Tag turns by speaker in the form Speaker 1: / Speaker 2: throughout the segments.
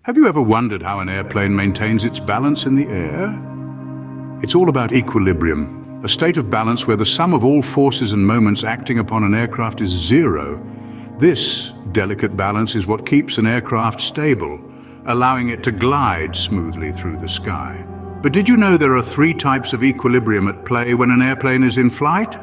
Speaker 1: Have you ever wondered how an airplane maintains its balance in the air? It's all about equilibrium, a state of balance where the sum of all forces and moments acting upon an aircraft is zero. This delicate balance is what keeps an aircraft stable, allowing it to glide smoothly through the sky. But did you know there are three types of equilibrium at play when an airplane is in flight?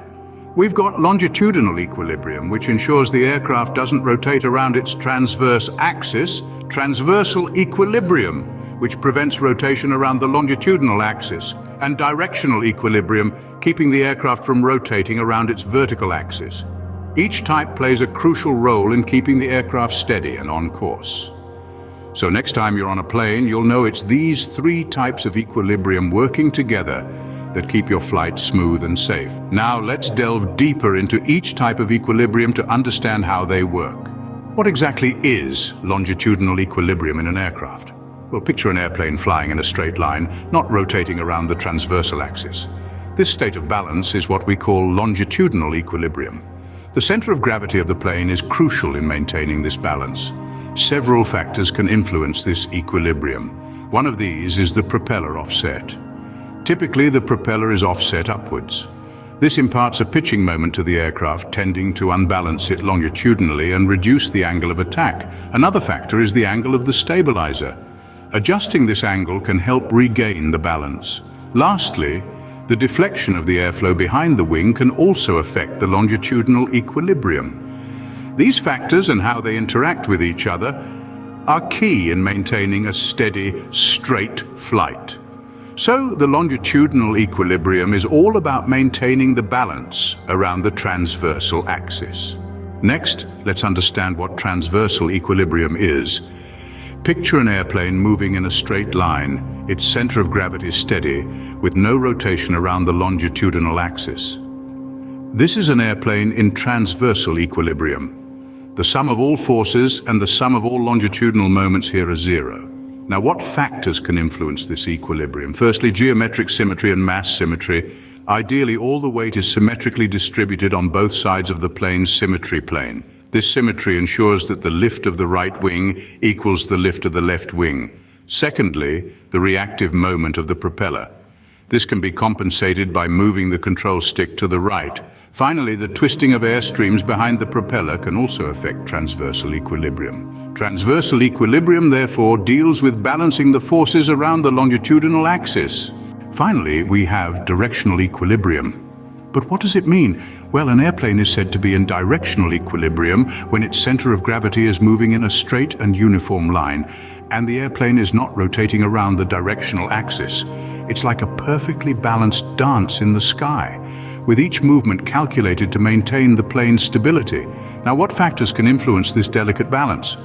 Speaker 1: We've got longitudinal equilibrium, which ensures the aircraft doesn't rotate around its transverse axis, transversal equilibrium, which prevents rotation around the longitudinal axis, and directional equilibrium, keeping the aircraft from rotating around its vertical axis. Each type plays a crucial role in keeping the aircraft steady and on course. So next time you're on a plane, you'll know it's these three types of equilibrium working together that keep your flight smooth and safe. Now let's delve deeper into each type of equilibrium to understand how they work. What exactly is longitudinal equilibrium in an aircraft? Well, picture an airplane flying in a straight line, not rotating around the transversal axis. This state of balance is what we call longitudinal equilibrium. The center of gravity of the plane is crucial in maintaining this balance. Several factors can influence this equilibrium. One of these is the propeller offset. Typically, the propeller is offset upwards. This imparts a pitching moment to the aircraft, tending to unbalance it longitudinally and reduce the angle of attack. Another factor is the angle of the stabilizer. Adjusting this angle can help regain the balance. Lastly, the deflection of the airflow behind the wing can also affect the longitudinal equilibrium. These factors and how they interact with each other are key in maintaining a steady, straight flight. So the longitudinal equilibrium is all about maintaining the balance around the transversal axis. Next, let's understand what transversal equilibrium is. Picture an airplane moving in a straight line, its center of gravity steady, with no rotation around the longitudinal axis. This is an airplane in transversal equilibrium. The sum of all forces and the sum of all longitudinal moments here are zero. Now, what factors can influence this equilibrium? Firstly, geometric symmetry and mass symmetry. Ideally, all the weight is symmetrically distributed on both sides of the plane's symmetry plane. This symmetry ensures that the lift of the right wing equals the lift of the left wing. Secondly, the reactive moment of the propeller. This can be compensated by moving the control stick to the right. Finally, the twisting of airstreams behind the propeller can also affect transversal equilibrium. Transversal equilibrium, therefore, deals with balancing the forces around the longitudinal axis. Finally, we have directional equilibrium. But what does it mean? Well, an airplane is said to be in directional equilibrium when its center of gravity is moving in a straight and uniform line, and the airplane is not rotating around the directional axis. It's like a perfectly balanced dance in the sky, with each movement calculated to maintain the plane's stability. Now, what factors can influence this delicate balance?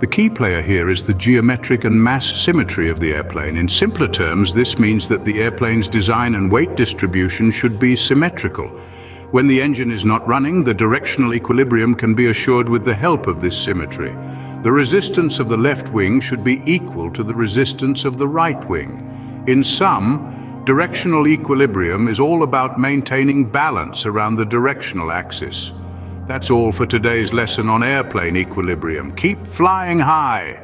Speaker 1: The key player here is the geometric and mass symmetry of the airplane. In simpler terms, this means that the airplane's design and weight distribution should be symmetrical. When the engine is not running, the directional equilibrium can be assured with the help of this symmetry. The resistance of the left wing should be equal to the resistance of the right wing. In sum, directional equilibrium is all about maintaining balance around the directional axis. That's all for today's lesson on airplane equilibrium. Keep flying high.